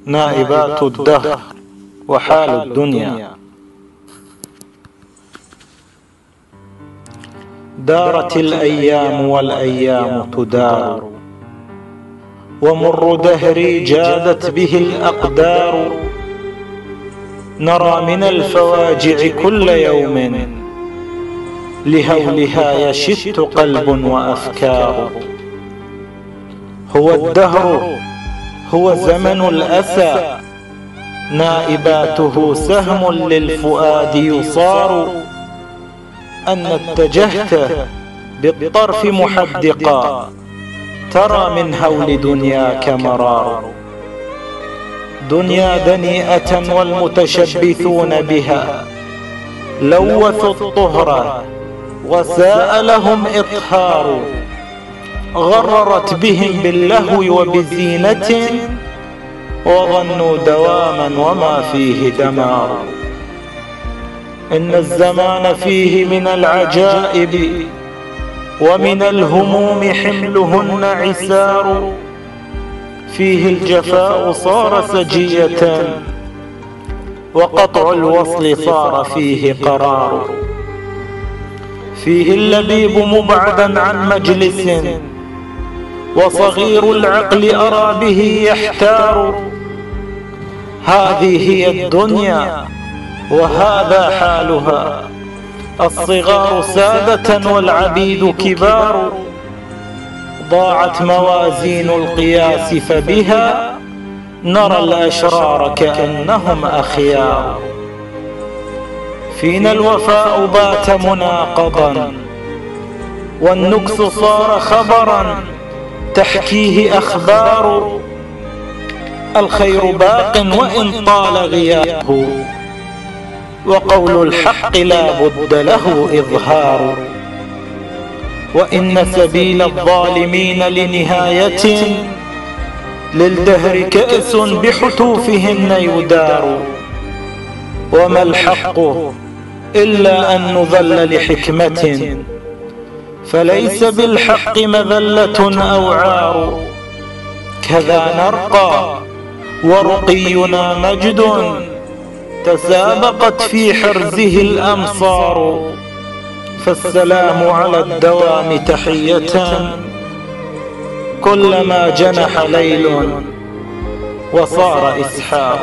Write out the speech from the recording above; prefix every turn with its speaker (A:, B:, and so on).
A: نائبات الدهر وحال الدنيا. دارت الأيام والأيام تدار، ومر دهري جادت به الأقدار. نرى من الفواجع كل يوم، لهولها يشت قلب وأفكار. هو الدهر، هو زمن الأسى، نائباته سهم للفؤاد يصار. أن اتجهت بالطرف محدقا، ترى من هول دنياك مرار. دنيا دنيئة والمتشبثون بها لوثوا الطهر وساء لهم إطهار. غررت بهم باللهو وبزينة، وظنوا دواما وما فيه دمار. إن الزمان فيه من العجائب، ومن الهموم حملهن عسار. فيه الجفاء صار سجية، وقطع الوصل صار فيه قرار. فيه اللبيب مبعدا عن مجلس، وصغير العقل أرى به يحتار. هذه هي الدنيا وهذا حالها، الصغار سادة والعبيد كبار. ضاعت موازين القياس، فبها نرى الأشرار كأنهم أخيار. فينا الوفاء بات مناقضا، والنكس صار خبرا تحكيه أخبار. الخير باق وإن طال غيابه، وقول الحق لا بد له إظهار. وإن سبيل الظالمين لنهاية، للدهر كأس بحتوفهن يدار. وما الحق إلا أن نذل لحكمة، فليس بالحق مذلة أو عار. كذا نرقى ورقينا مجد، تسابقت في حرزه الأمصار. فالسلام على الدوام تحية، كلما جنح ليل وصار إسحار.